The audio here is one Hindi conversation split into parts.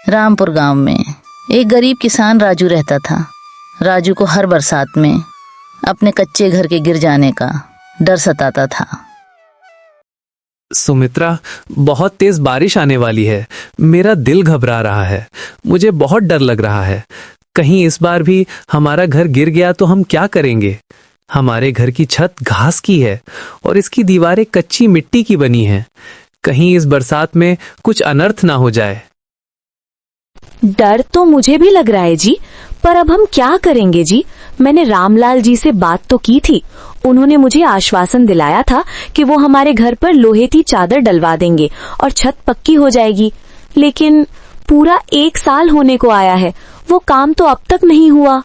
रामपुर गांव में एक गरीब किसान राजू रहता था। राजू को हर बरसात में अपने कच्चे घर के गिर जाने का डर सताता था। सुमित्रा, बहुत तेज बारिश आने वाली है। मेरा दिल घबरा रहा है। मुझे बहुत डर लग रहा है। कहीं इस बार भी हमारा घर गिर गया तो हम क्या करेंगे? हमारे घर की छत घास की है और इसकी दीवारें कच्ची मिट्टी की बनी हैं। कहीं इस बरसात में कुछ अनर्थ ना हो जाए। डर तो मुझे भी लग रहा है जी, पर अब हम क्या करेंगे जी? मैंने रामलाल जी से बात तो की थी। उन्होंने मुझे आश्वासन दिलाया था कि वो हमारे घर पर लोहे की चादर डलवा देंगे और छत पक्की हो जाएगी। लेकिन पूरा 1 साल होने को आया है, वो काम तो अब तक नहीं हुआ।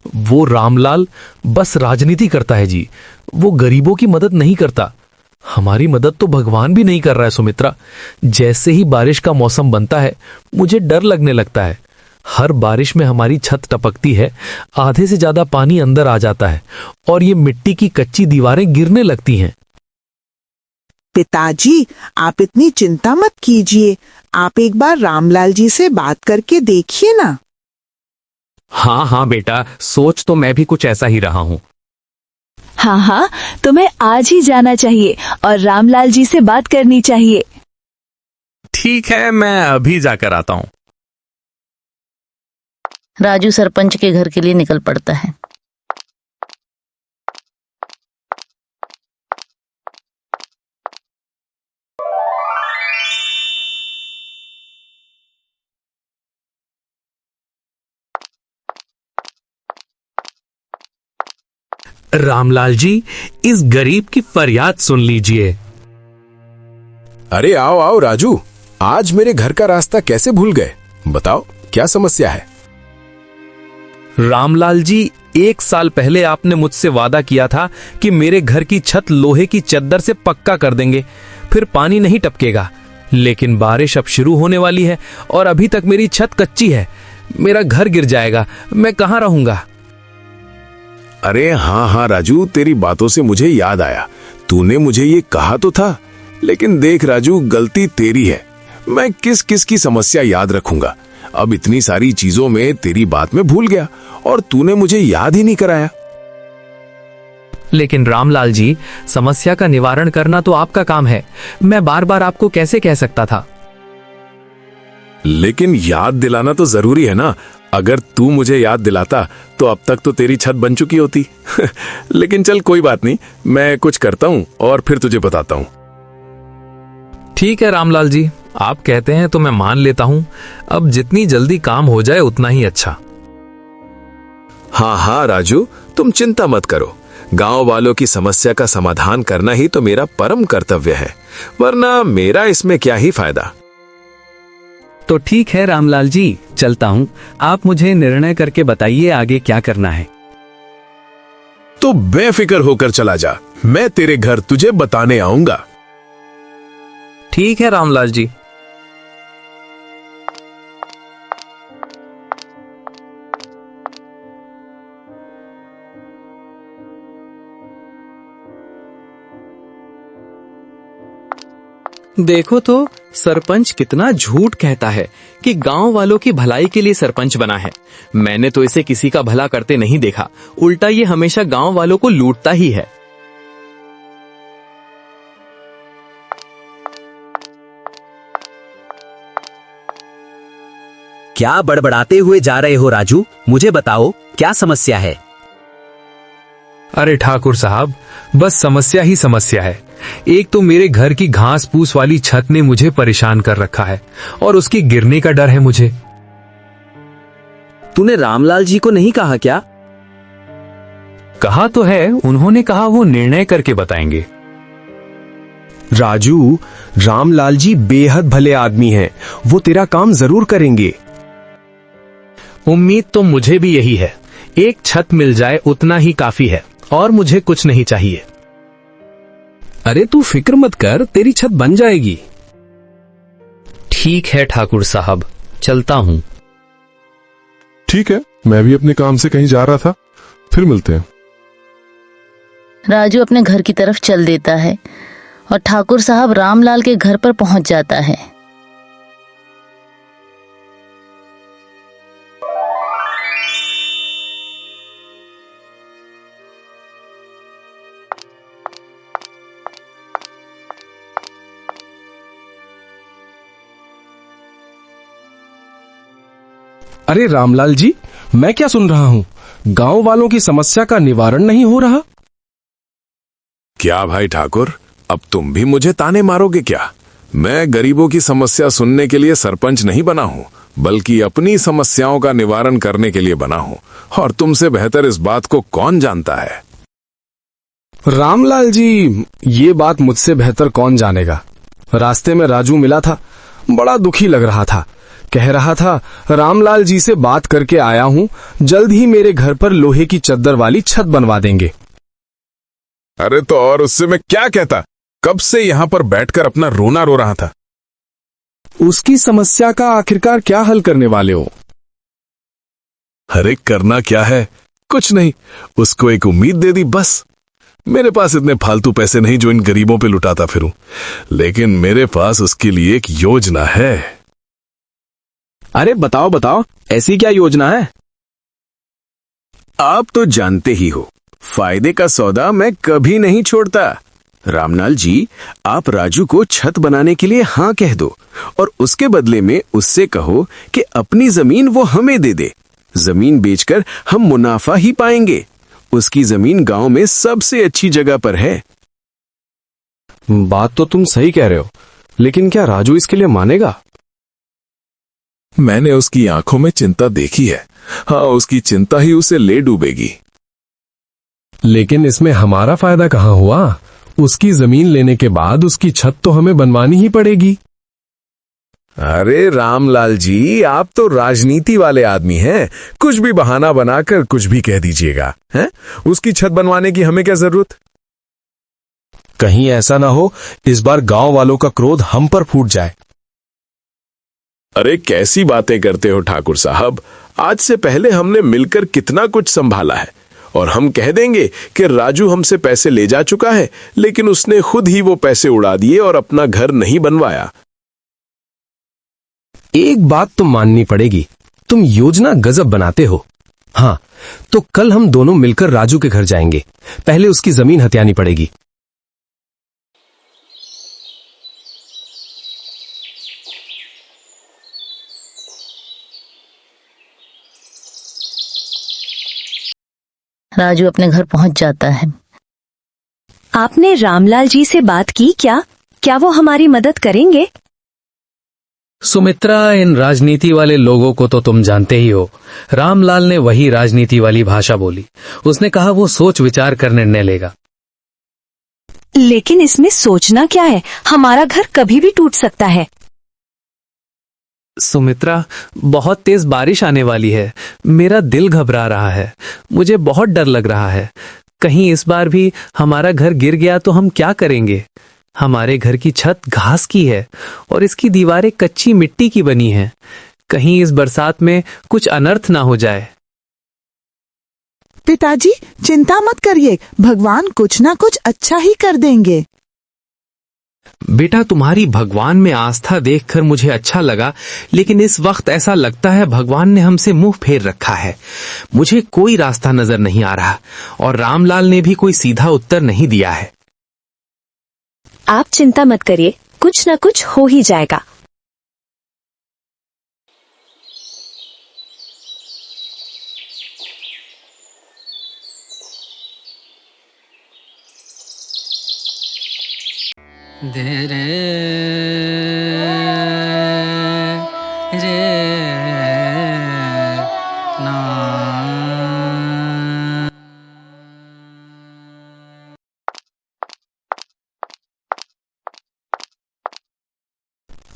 वो रामलाल बस राजनीति करता है जी। वो गरीबों की मदद नहीं करता। हमारी मदद तो भगवान भी नहीं कर रहा है सुमित्रा। जैसे ही बारिश का मौसम बनता है मुझे डर लगने लगता है। हर बारिश में हमारी छत टपकती है, आधे से ज्यादा पानी अंदर आ जाता है और ये मिट्टी की कच्ची दीवारें गिरने लगती हैं। पिताजी, आप इतनी चिंता मत कीजिए। आप एक बार रामलाल जी से बात करके देखिए ना। हाँ हाँ बेटा, सोच तो मैं भी कुछ ऐसा ही रहा हूँ। हाँ हाँ, तुम्हें आज ही जाना चाहिए और रामलाल जी से बात करनी चाहिए। ठीक है, मैं अभी जाकर आता हूँ। राजू सरपंच के घर के लिए निकल पड़ता है। रामलाल जी, इस गरीब की फरियाद सुन लीजिए। अरे आओ आओ राजू, आज मेरे घर का रास्ता कैसे भूल गए? बताओ क्या समस्या है? रामलाल जी, 1 साल पहले आपने मुझसे वादा किया था कि मेरे घर की छत लोहे की चद्दर से पक्का कर देंगे, फिर पानी नहीं टपकेगा। लेकिन बारिश अब शुरू होने वाली है और अभी तक मेरी छत कच्ची है। मेरा घर गिर जाएगा, मैं कहां रहूंगा? अरे हाँ हाँ राजू, तेरी बातों से मुझे याद आया। तूने मुझे ये कहा तो था, लेकिन देख राजू, गलती तेरी है। मैं किस किस की समस्या याद रखूंगा। अब इतनी सारी चीजों में तेरी बात में भूल गया और तूने मुझे याद ही नहीं कराया। लेकिन रामलाल जी, समस्या का निवारण करना तो आपका काम है। मैं बार बार आपको कैसे कह सकता था? लेकिन याद दिलाना तो जरूरी है ना। अगर तू मुझे याद दिलाता तो अब तक तो तेरी छत बन चुकी होती। लेकिन चल कोई बात नहीं, मैं कुछ करता हूं और फिर तुझे बताता हूं। ठीक है रामलाल जी, आप कहते हैं तो मैं मान लेता हूं। अब जितनी जल्दी काम हो जाए उतना ही अच्छा। हाँ हाँ राजू, तुम चिंता मत करो। गांव वालों की समस्या का समाधान करना ही तो मेरा परम कर्तव्य है, वरना मेरा इसमें क्या ही फायदा। तो ठीक है रामलाल जी, चलता हूँ। आप मुझे निर्णय करके बताइए आगे क्या करना है। तो बेफिक्र होकर चला जा, मैं तेरे घर तुझे बताने आऊंगा। ठीक है रामलाल जी। देखो तो सरपंच कितना झूठ कहता है कि गांव वालों की भलाई के लिए सरपंच बना है। मैंने तो इसे किसी का भला करते नहीं देखा, उल्टा ये हमेशा गांव वालों को लूटता ही है। क्या बड़बड़ाते हुए जा रहे हो राजू? मुझे बताओ क्या समस्या है? अरे ठाकुर साहब, बस समस्या ही समस्या है। एक तो मेरे घर की घास फूस वाली छत ने मुझे परेशान कर रखा है और उसकी गिरने का डर है मुझे। तूने रामलाल जी को नहीं कहा क्या? कहा तो है, उन्होंने कहा वो निर्णय करके बताएंगे। राजू, रामलाल जी बेहद भले आदमी हैं, वो तेरा काम जरूर करेंगे। उम्मीद तो मुझे भी यही है। एक छत मिल जाए उतना ही काफी है, और मुझे कुछ नहीं चाहिए। अरे तू फिक्र मत कर, तेरी छत बन जाएगी। ठीक है ठाकुर साहब, चलता हूँ। ठीक है, मैं भी अपने काम से कहीं जा रहा था, फिर मिलते हैं। राजू अपने घर की तरफ चल देता है और ठाकुर साहब रामलाल के घर पर पहुंच जाता है। अरे रामलाल जी, मैं क्या सुन रहा हूँ, गांव वालों की समस्या का निवारण नहीं हो रहा। क्या भाई ठाकुर, अब तुम भी मुझे ताने मारोगे क्या? मैं गरीबों की समस्या सुनने के लिए सरपंच नहीं बना हूँ, बल्कि अपनी समस्याओं का निवारण करने के लिए बना हूँ। और तुमसे बेहतर इस बात को कौन जानता है? रामलाल जी, ये बात मुझसे बेहतर कौन जानेगा। रास्ते में राजू मिला था, बड़ा दुखी लग रहा था। कह रहा था, रामलाल जी से बात करके आया हूँ, जल्द ही मेरे घर पर लोहे की चद्दर वाली छत बनवा देंगे। अरे तो और उससे मैं क्या कहता? कब से यहाँ पर बैठकर अपना रोना रो रहा था। उसकी समस्या का आखिरकार क्या हल करने वाले हो? अरे करना क्या है, कुछ नहीं, उसको एक उम्मीद दे दी बस। मेरे पास इतने फालतू पैसे नहीं जो इन गरीबों पे लुटाता फिरूं, लेकिन मेरे पास उसके लिए एक योजना है। अरे बताओ बताओ, ऐसी क्या योजना है? आप तो जानते ही हो, फायदे का सौदा मैं कभी नहीं छोड़ता। रामलाल जी, आप राजू को छत बनाने के लिए हाँ कह दो और उसके बदले में उससे कहो कि अपनी जमीन वो हमें दे दे। जमीन बेचकर हम मुनाफा ही पाएंगे। उसकी जमीन गांव में सबसे अच्छी जगह पर है। बात तो तुम सही कह रहे हो, लेकिन क्या राजू इसके लिए मानेगा? मैंने उसकी आंखों में चिंता देखी है। हाँ, उसकी चिंता ही उसे ले डूबेगी। लेकिन इसमें हमारा फायदा कहाँ हुआ? उसकी जमीन लेने के बाद उसकी छत तो हमें बनवानी ही पड़ेगी। अरे रामलाल जी, आप तो राजनीति वाले आदमी हैं। कुछ भी बहाना बनाकर कुछ भी कह दीजिएगा, हैं? उसकी छत बनवाने की हमें क्या जरूरत? कहीं ऐसा ना हो इस बार गांव वालों का क्रोध हम पर फूट जाए। अरे कैसी बातें करते हो ठाकुर साहब, आज से पहले हमने मिलकर कितना कुछ संभाला है। और हम कह देंगे कि राजू हमसे पैसे ले जा चुका है, लेकिन उसने खुद ही वो पैसे उड़ा दिए और अपना घर नहीं बनवाया। एक बात तो माननी पड़ेगी, तुम योजना गजब बनाते हो। हाँ, तो कल हम दोनों मिलकर राजू के घर जाएंगे। पहले उसकी जमीन हथियानी पड़ेगी। राजू अपने घर पहुंच जाता है। आपने रामलाल जी से बात की क्या? क्या वो हमारी मदद करेंगे? सुमित्रा, इन राजनीति वाले लोगों को तो तुम जानते ही हो। रामलाल ने वही राजनीति वाली भाषा बोली। उसने कहा वो सोच विचार कर निर्णय लेगा। लेकिन इसमें सोचना क्या है? हमारा घर कभी भी टूट सकता है। सुमित्रा, बहुत तेज बारिश आने वाली है। मेरा दिल घबरा रहा है। मुझे बहुत डर लग रहा है। कहीं इस बार भी हमारा घर गिर गया तो हम क्या करेंगे? हमारे घर की छत घास की है और इसकी दीवारें कच्ची मिट्टी की बनी हैं। कहीं इस बरसात में कुछ अनर्थ ना हो जाए। पिताजी, चिंता मत करिए, भगवान कुछ ना कुछ अच्छा ही कर देंगे। बेटा, तुम्हारी भगवान में आस्था देखकर मुझे अच्छा लगा, लेकिन इस वक्त ऐसा लगता है भगवान ने हमसे मुंह फेर रखा है। मुझे कोई रास्ता नजर नहीं आ रहा और रामलाल ने भी कोई सीधा उत्तर नहीं दिया है। आप चिंता मत करिए, कुछ न कुछ हो ही जाएगा। दे रे रे ना।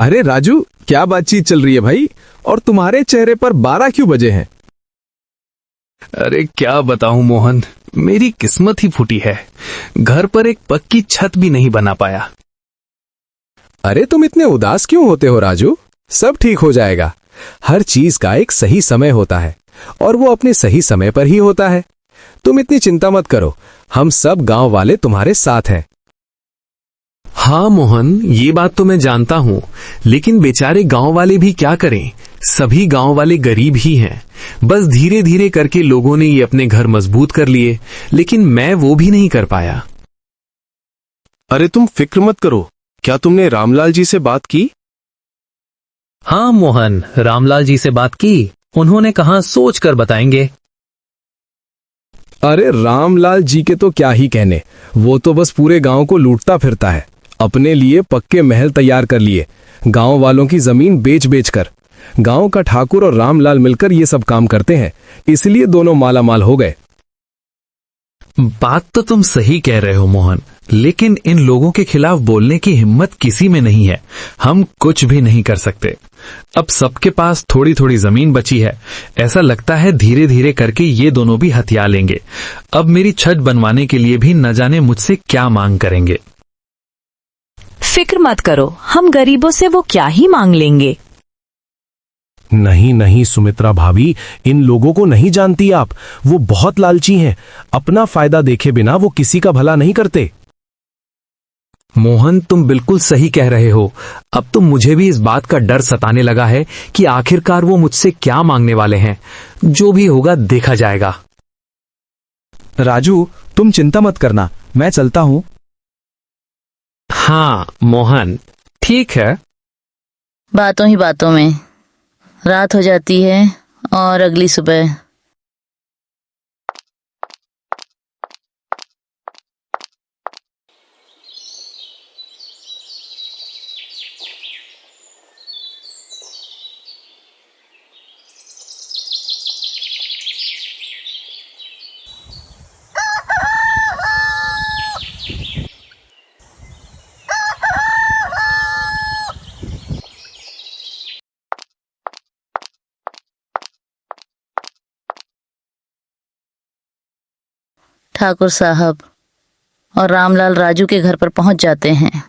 अरे राजू, क्या बातचीत चल रही है भाई? और तुम्हारे चेहरे पर 12 क्यों बजे हैं? अरे क्या बताऊं मोहन, मेरी किस्मत ही फूटी है। घर पर एक पक्की छत भी नहीं बना पाया। अरे तुम इतने उदास क्यों होते हो राजू? सब ठीक हो जाएगा। हर चीज का एक सही समय होता है और वो अपने सही समय पर ही होता है। तुम इतनी चिंता मत करो, हम सब गांव वाले तुम्हारे साथ हैं। हाँ मोहन, ये बात तो मैं जानता हूँ, लेकिन बेचारे गांव वाले भी क्या करें? सभी गांव वाले गरीब ही हैं। बस धीरे धीरे करके लोगों ने ये अपने घर मजबूत कर लिए, लेकिन मैं वो भी नहीं कर पाया। अरे तुम फिक्र मत करो, क्या तुमने रामलाल जी से बात की? हाँ मोहन, रामलाल जी से बात की। उन्होंने कहा सोच कर बताएंगे। अरे रामलाल जी के तो क्या ही कहने, वो तो बस पूरे गांव को लूटता फिरता है। अपने लिए पक्के महल तैयार कर लिए, गांव वालों की जमीन बेच बेच कर। गांव का ठाकुर और रामलाल मिलकर ये सब काम करते हैं, इसलिए दोनों मालामाल हो गए। बात तो तुम सही कह रहे हो मोहन, लेकिन इन लोगों के खिलाफ बोलने की हिम्मत किसी में नहीं है। हम कुछ भी नहीं कर सकते। अब सबके पास थोड़ी थोड़ी जमीन बची है। ऐसा लगता है धीरे धीरे करके ये दोनों भी हथिया लेंगे। अब मेरी छत बनवाने के लिए भी न जाने मुझसे क्या मांग करेंगे। फिक्र मत करो, हम गरीबों से वो क्या ही मांग लेंगे। नहीं नहीं सुमित्रा भाभी, इन लोगों को नहीं जानती आप। वो बहुत लालची हैं। अपना फायदा देखे बिना वो किसी का भला नहीं करते। मोहन, तुम बिल्कुल सही कह रहे हो। अब तो मुझे भी इस बात का डर सताने लगा है कि आखिरकार वो मुझसे क्या मांगने वाले हैं। जो भी होगा देखा जाएगा। राजू, तुम चिंता मत करना, मैं चलता हूं। हाँ मोहन, ठीक है। बातों ही बातों में रात हो जाती है और अगली सुबह ठाकुर साहब और रामलाल राजू के घर पर पहुंच जाते हैं।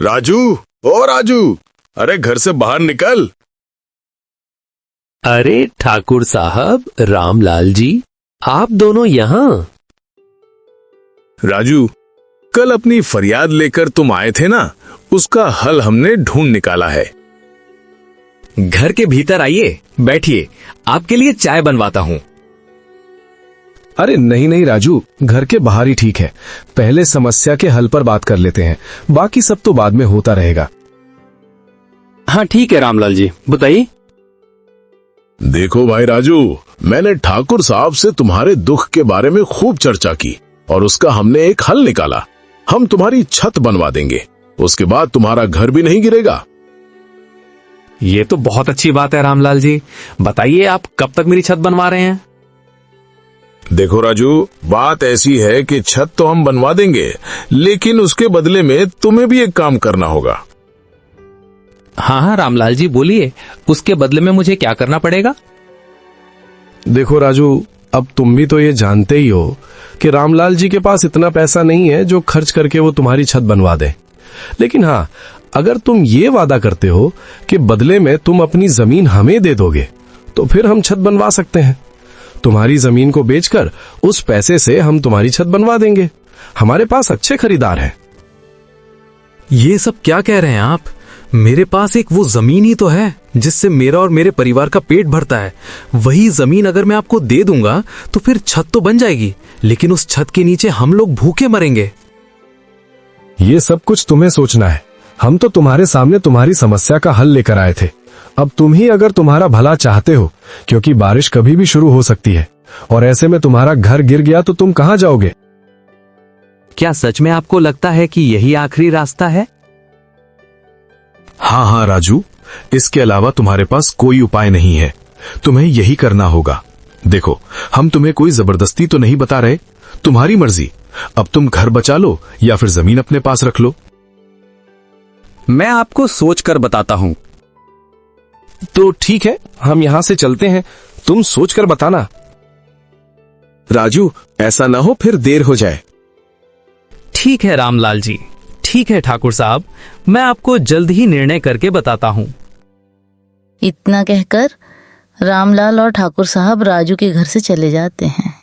राजू, ओ राजू, अरे घर से बाहर निकल। अरे ठाकुर साहब, रामलाल जी, आप दोनों यहाँ? राजू, कल अपनी फरियाद लेकर तुम आए थे ना, उसका हल हमने ढूंढ निकाला है। घर के भीतर आइए, बैठिए, आपके लिए चाय बनवाता हूँ। अरे नहीं नहीं राजू, घर के बाहर ही ठीक है। पहले समस्या के हल पर बात कर लेते हैं, बाकी सब तो बाद में होता रहेगा। हाँ ठीक है रामलाल जी, बताइए। देखो भाई राजू, मैंने ठाकुर साहब से तुम्हारे दुख के बारे में खूब चर्चा की और उसका हमने एक हल निकाला। हम तुम्हारी छत बनवा देंगे, उसके बाद तुम्हारा घर भी नहीं गिरेगा। ये तो बहुत अच्छी बात है रामलाल जी। बताइए, आप कब तक मेरी छत बनवा रहे हैं? देखो राजू, बात ऐसी है कि छत तो हम बनवा देंगे, लेकिन उसके बदले में तुम्हें भी एक काम करना होगा। हाँ हाँ रामलाल जी, बोलिए, उसके बदले में मुझे क्या करना पड़ेगा? देखो राजू, अब तुम भी तो ये जानते ही हो कि रामलाल जी के पास इतना पैसा नहीं है जो खर्च करके वो तुम्हारी छत बनवा दे। लेकिन हाँ, अगर तुम ये वादा करते हो कि बदले में तुम अपनी जमीन हमें दे दोगे, तो फिर हम छत बनवा सकते हैं। तुम्हारी जमीन को बेचकर उस पैसे से हम तुम्हारी छत बनवा देंगे। हमारे पास अच्छे खरीदार हैं। ये सब क्या कह रहे हैं आप? मेरे पास एक वो जमीन ही तो है जिससे मेरा और मेरे परिवार का पेट भरता है। वही जमीन अगर मैं आपको दे दूंगा तो फिर छत तो बन जाएगी, लेकिन उस छत के नीचे हम लोग भूखे मरेंगे। ये सब कुछ तुम्हें सोचना है। हम तो तुम्हारे सामने तुम्हारी समस्या का हल लेकर आए थे। अब तुम ही अगर तुम्हारा भला चाहते हो, क्योंकि बारिश कभी भी शुरू हो सकती है और ऐसे में तुम्हारा घर गिर गया तो तुम कहां जाओगे? क्या सच में आपको लगता है कि यही आखिरी रास्ता है? हाँ हाँ राजू, इसके अलावा तुम्हारे पास कोई उपाय नहीं है। तुम्हें यही करना होगा। देखो, हम तुम्हें कोई जबरदस्ती तो नहीं बता रहे, तुम्हारी मर्जी। अब तुम घर बचा लो या फिर जमीन अपने पास रख लो। मैं आपको सोच कर बताता हूँ। तो ठीक है, हम यहाँ से चलते हैं, तुम सोच कर बताना। राजू, ऐसा ना हो फिर देर हो जाए। ठीक है रामलाल जी, ठीक है ठाकुर साहब, मैं आपको जल्द ही निर्णय करके बताता हूँ। इतना कहकर रामलाल और ठाकुर साहब राजू के घर से चले जाते हैं।